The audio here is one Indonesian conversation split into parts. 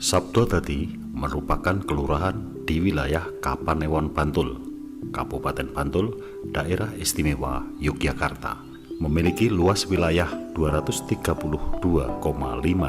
Sabdodadi merupakan kelurahan di wilayah Kapanewon Bantul, Kabupaten Bantul, Daerah Istimewa Yogyakarta. Memiliki luas wilayah 232,5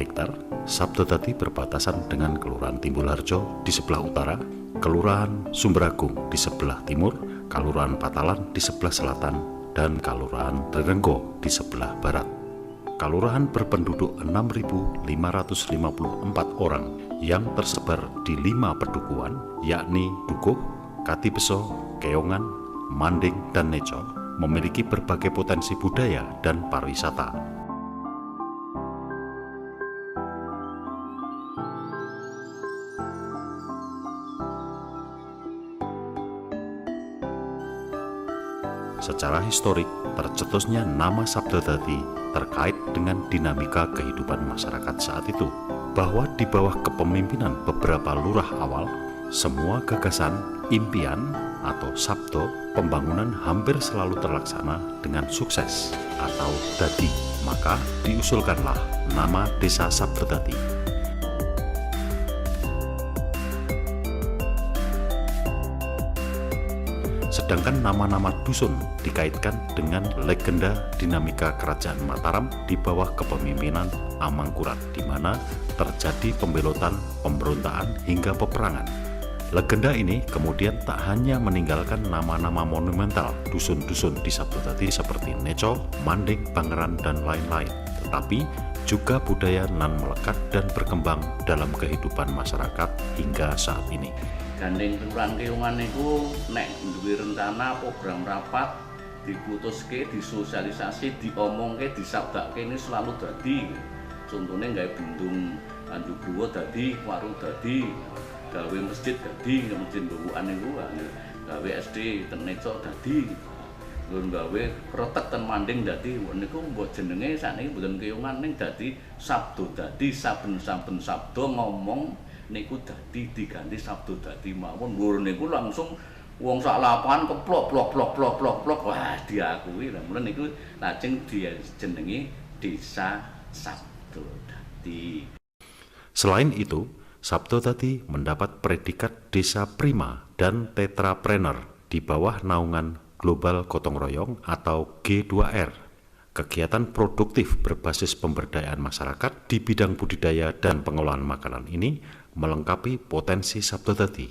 hektar. Sabdodadi berbatasan dengan Kelurahan Timbulharjo di sebelah utara, Kelurahan Sumberagung di sebelah timur, Kelurahan Patalan di sebelah selatan, dan Kelurahan Trenggo di sebelah barat. Kelurahan berpenduduk 6.554 orang yang tersebar di 5 pedukuhan, yakni Dukuh, Katibeso, Keongan, Manding, dan Neco, memiliki berbagai potensi budaya dan pariwisata. Secara historik, tercetusnya nama Sabdodadi terkait dengan dinamika kehidupan masyarakat saat itu, bahwa di bawah kepemimpinan beberapa lurah awal, semua gagasan, impian, atau sabdo pembangunan hampir selalu terlaksana dengan sukses atau dadi. Maka diusulkanlah nama Desa Sabdodadi. Sedangkan nama-nama dusun dikaitkan dengan legenda dinamika kerajaan Mataram di bawah kepemimpinan Amangkurat, di mana terjadi pembelotan, pemberontakan hingga peperangan. Legenda ini kemudian tak hanya meninggalkan nama-nama monumental dusun-dusun di Sabdodadi seperti Neco, Manding, Bangeran, dan lain-lain, tetapi juga budaya nan melekat dan berkembang dalam kehidupan masyarakat hingga saat ini. Gandeng Kelurahan Keongan itu nek duwe rencana program rapat diputuske, disosialisasi, diomongke, disabdake ini selalu dadi. Contohnya nggawe bendung Anjugruwo dadi, warung dadi, gawe masjid dadi, masjid Nduwukan niku gawe SD ten Neco dadi. Nggon gawe Kretek ten Manding dadi, niku mbok jenenge sakniki mboten Keongan ning dadi Sabdodadi, saben-saben sabda ngomong niku dadi diganti Sabdodadi mawon. Lho niku langsung wong sak lapangan keplok plok wah diakui. Lah mulane niku lajeng dijenengi Desa Sabdodadi. Selain itu, Sabdodadi mendapat predikat desa prima dan tetrapreneur di bawah naungan Global Gotong Royong atau G2R. Kegiatan produktif berbasis pemberdayaan masyarakat di bidang budidaya dan pengolahan makanan ini melengkapi potensi Sabdodadi.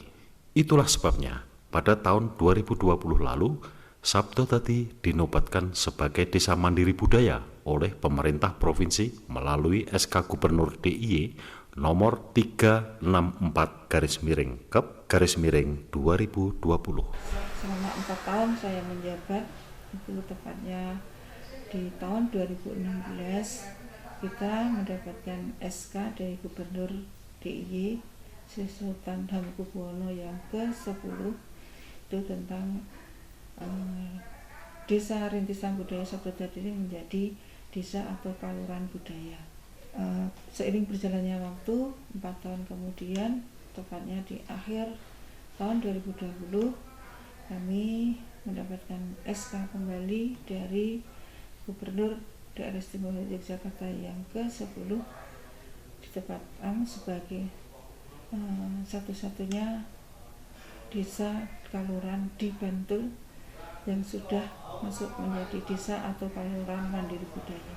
Itulah sebabnya pada tahun 2020 lalu, Sabdodadi dinobatkan sebagai Desa Mandiri Budaya oleh pemerintah provinsi melalui SK Gubernur DIY nomor 364-Kep-2020. Selama 4 tahun saya menjabat, itu tepatnya di tahun 2016 kita mendapatkan SK dari Gubernur DIY Sri Sultan Hamengkubuwono yang ke-10 itu tentang Desa Rintisan Budaya Sabdodadi ini menjadi desa atau kelurahan budaya. Seiring berjalannya waktu, 4 tahun kemudian, tepatnya di akhir tahun 2020, kami mendapatkan SK kembali dari Gubernur Daerah Istimewa Yogyakarta yang ke-10 ditetapkan sebagai satu-satunya desa kelurahan di Bantul yang sudah masuk menjadi desa atau kelurahan mandiri budaya.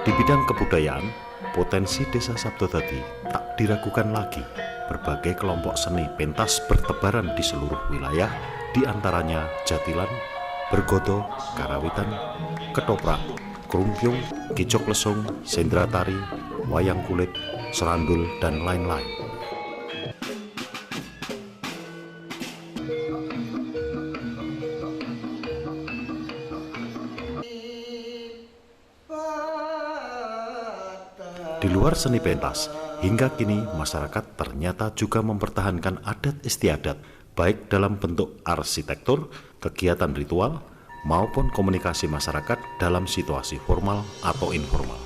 Di bidang kebudayaan, potensi Desa Sabdodadi tak diragukan lagi. Berbagai kelompok seni pentas bertebaran di seluruh wilayah, di antaranya Jatilan, Bergodo, Karawitan, Ketoprak, Krumpiung, Kicok Lesung, Sendra Tari, Wayang Kulit, Serandul, dan lain-lain. Di luar seni pentas, hingga kini masyarakat ternyata juga mempertahankan adat istiadat, baik dalam bentuk arsitektur, kegiatan ritual, maupun komunikasi masyarakat dalam situasi formal atau informal.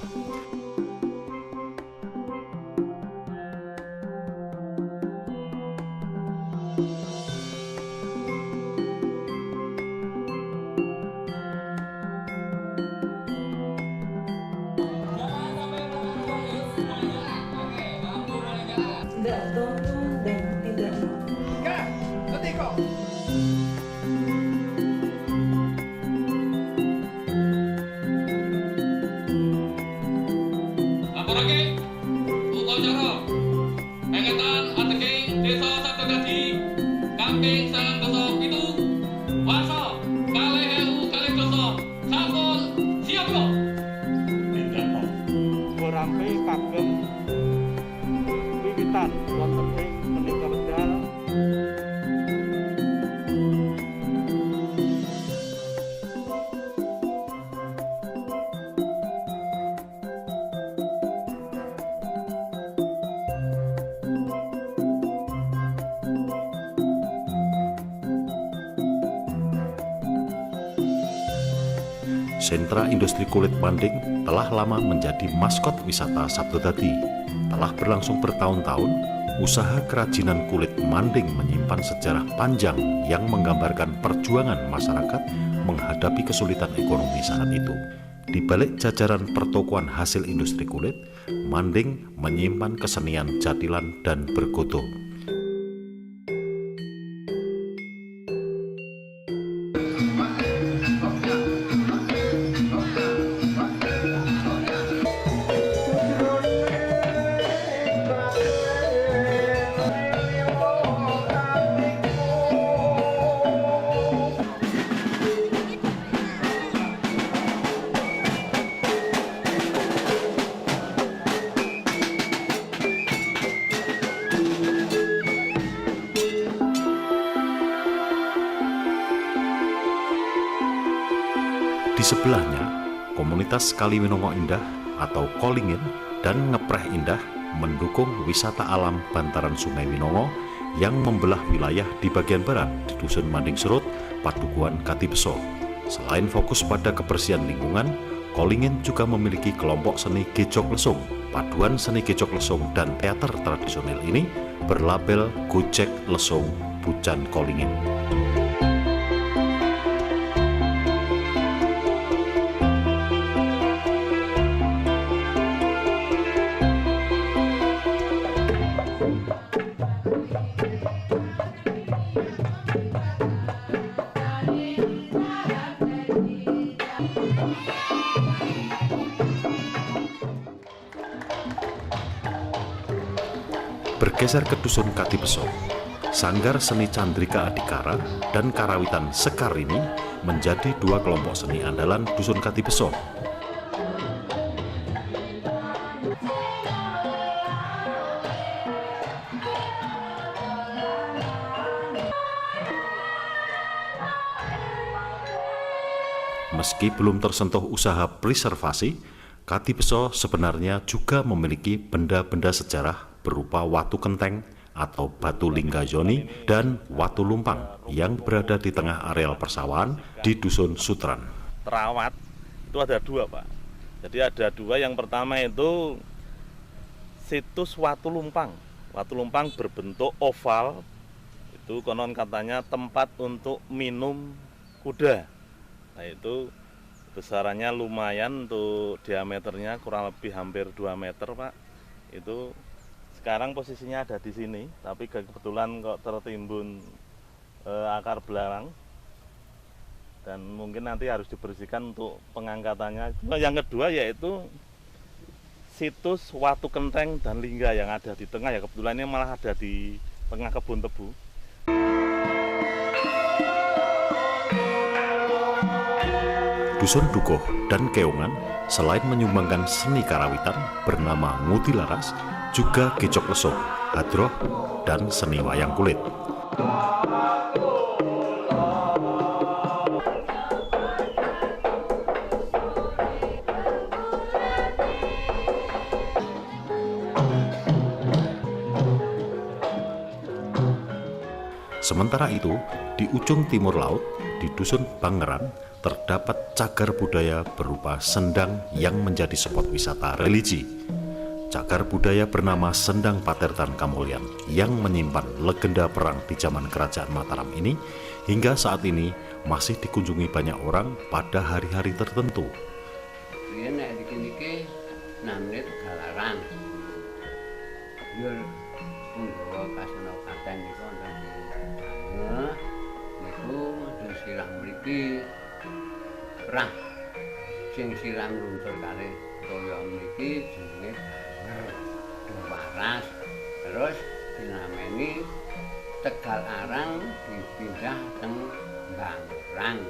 tindak tono dan tindak Laporake upacara pengetan ateking desa Sabtodadi kaping 97 wasa 2022 sampun siap kok. Rampe kagem wiwitan wonten ing menika wekdal Sentra Industri Kulit Manding telah lama menjadi maskot wisata Sabtodadi. Telah berlangsung bertahun-tahun, usaha kerajinan kulit manding menyimpan sejarah panjang yang menggambarkan perjuangan masyarakat menghadapi kesulitan ekonomi saat itu. Di balik jajaran pertokoan hasil industri kulit, Manding menyimpan kesenian jatilan dan bergodo. Di sebelahnya, komunitas Kaliwinongo Indah atau Kolingin dan Ngepreh Indah mendukung wisata alam bantaran Sungai Winongo yang membelah wilayah di bagian barat di Dusun Manding Serut, Padukuhan Katibeso. Selain fokus pada kebersihan lingkungan, Kolingin juga memiliki kelompok seni Gejok Lesung. Paduan seni Gejok Lesung dan teater tradisional ini berlabel Gojek Lesung Bucan Kolingin. Bergeser ke Dusun Katibeso, Sanggar Seni Candrika Adikara dan Karawitan Sekar ini menjadi dua kelompok seni andalan Dusun Katibeso. Meski belum tersentuh usaha preservasi, Katibeso sebenarnya juga memiliki benda-benda sejarah berupa watu kenteng atau batu linggayoni dan watu lumpang yang berada di tengah areal persawahan di Dusun Sutran. Terawat itu ada dua, Pak. Jadi ada dua, yang pertama itu situs watu lumpang. Watu lumpang berbentuk oval, itu konon katanya tempat untuk minum kuda. Nah itu besarannya lumayan, untuk diameternya kurang lebih hampir 2 meter, Pak. Itu sekarang posisinya ada di sini, tapi kebetulan kok tertimbun akar belarang dan mungkin nanti harus dibersihkan untuk pengangkatannya. Yang kedua yaitu situs watu kenteng dan lingga yang ada di tengah, ya kebetulan ini malah ada di tengah kebun tebu. Dusun Dukuh dan Keongan selain menyumbangkan seni karawitan bernama Nguti Laras, juga Gejok Lesung, Hadroh, dan seni wayang kulit. Sementara itu, di ujung timur laut, di Dusun Bangeran, terdapat cagar budaya berupa sendang yang menjadi spot wisata religi. Cagar budaya bernama Sendang Patertan Kamulyan yang menyimpan legenda perang di zaman Kerajaan Mataram ini hingga saat ini masih dikunjungi banyak orang pada hari-hari tertentu. Ini nek dikini ke namanya Galaran. sayur nggawa kasana katen niku wonten ing niku model sirah mriki rah sing sirah ngluncur kalih toya mriki jenenge waras terus dinameni Tegal Arang dipindah teng Bangrang.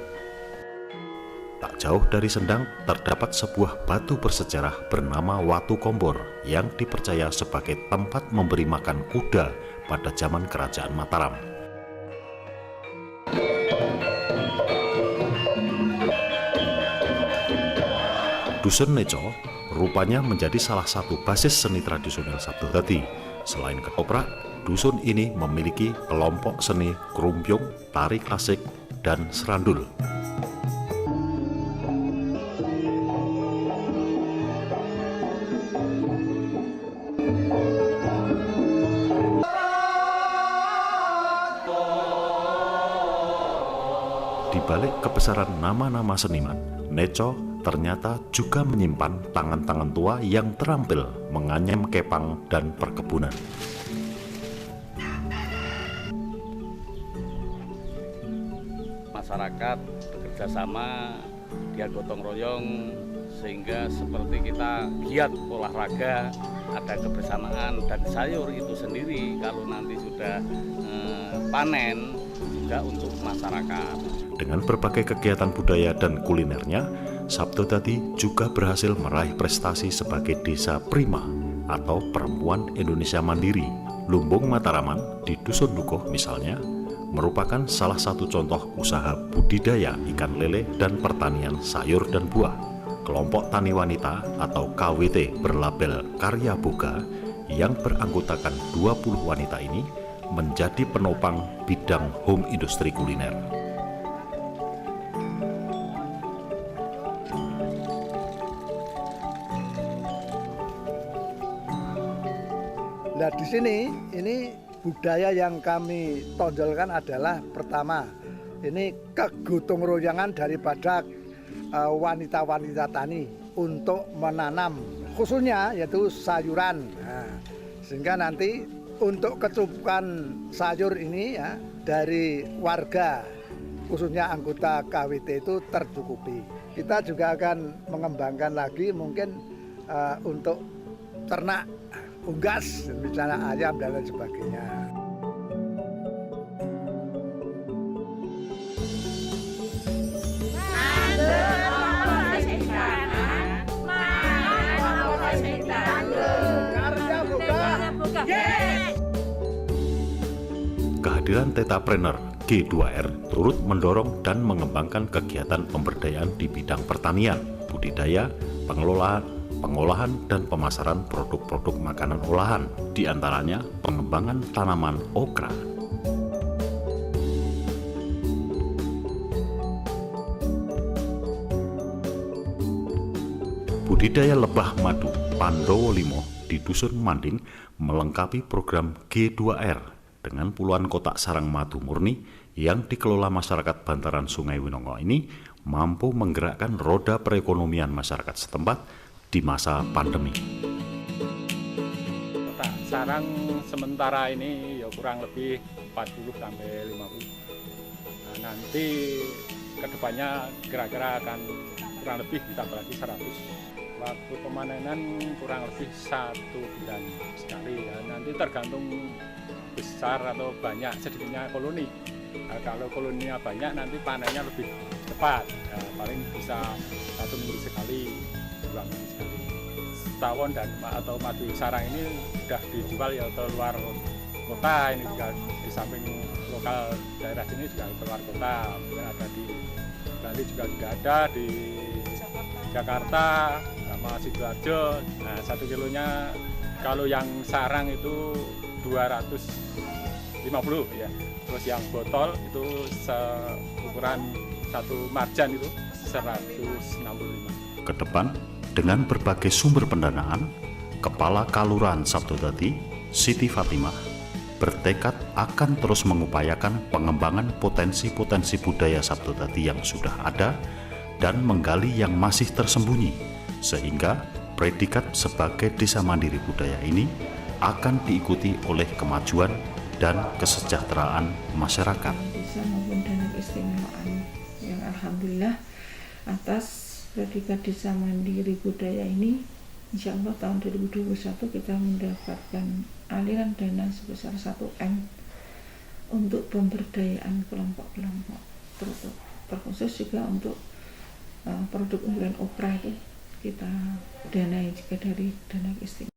Tak jauh dari Sendang terdapat sebuah batu bersejarah bernama Watu Kombor yang dipercaya sebagai tempat memberi makan kuda pada zaman Kerajaan Mataram. Dusun Neco rupanya menjadi salah satu basis seni tradisional Sabtodadi. Selain ketoprak, dusun ini memiliki kelompok seni krumpiung, tari klasik, dan serandul. Di balik kebesaran nama-nama seniman, Neco ternyata juga menyimpan tangan-tangan tua yang terampil menganyam kepang dan perkebunan. Masyarakat bekerja sama, dia gotong royong, sehingga seperti kita giat olahraga, ada kebersamaan, dan sayur itu sendiri kalau nanti sudah panen juga untuk masyarakat. Dengan berbagai kegiatan budaya dan kulinernya, Sabtodadi juga berhasil meraih prestasi sebagai desa prima atau perempuan Indonesia mandiri. Lumbung Mataraman di Dusun Dukuh misalnya merupakan salah satu contoh usaha budidaya ikan lele dan pertanian sayur dan buah. Kelompok tani wanita atau KWT berlabel Karya Boga yang beranggotakan 20 wanita ini menjadi penopang bidang home industri kuliner. Nah di sini ini budaya yang kami tonjolkan adalah pertama ini kegotong royongan daripada wanita-wanita tani untuk menanam khususnya yaitu sayuran. Nah, sehingga nanti untuk kecukupan sayur ini ya dari warga khususnya anggota KWT itu tercukupi. Kita juga akan mengembangkan lagi mungkin untuk ternak unggas, misalnya ayam dan lain sebagainya. Kehadiran Tetrapreneur G2R turut mendorong dan mengembangkan kegiatan pemberdayaan di bidang pertanian, budidaya, pengolahan dan pemasaran produk-produk makanan olahan, di antaranya pengembangan tanaman okra. Budidaya lebah madu Pandowo Limo di Dusun Manding melengkapi program G2R dengan puluhan kotak sarang madu murni yang dikelola masyarakat bantaran Sungai Winongo ini mampu menggerakkan roda perekonomian masyarakat setempat di masa pandemi. Kotak sarang sementara ini ya kurang lebih 40 sampai 50. Nah, nanti kedepannya kira-kira akan kurang lebih ditambah lagi 100. Waktu pemanenan kurang lebih 1 bulan sekali ya. Nanti tergantung besar atau banyak sedikitnya koloni. Nah, kalau koloninya banyak nanti panennya lebih cepat. Nah, paling bisa 1 minggu sekali, 2 minggu sekali. Tawon dan atau madu sarang ini sudah dijual ya ke luar kota. Ini juga di samping lokal daerah sini juga ke luar kota. Ada di Bali juga ada di Jakarta sama Sidoarjo. Nah, 1 kilonya kalau yang sarang itu 250 ya. Terus yang botol itu seukuran 1 marjan itu 165. Ke depan, dengan berbagai sumber pendanaan, Kepala Kalurahan Sabtodadi, Siti Fatimah, bertekad akan terus mengupayakan pengembangan potensi-potensi budaya Sabtodadi yang sudah ada dan menggali yang masih tersembunyi, sehingga predikat sebagai desa mandiri budaya ini akan diikuti oleh kemajuan dan kesejahteraan masyarakat. Desa maupun dana keistimewaan yang alhamdulillah atas predikat Desa Mandiri Budaya ini, insya Allah tahun 2021 kita mendapatkan aliran dana sebesar 1M untuk pemberdayaan kelompok-kelompok, terkhusus juga untuk produk unggulan okra itu kita danai juga dari dana keistimewaan.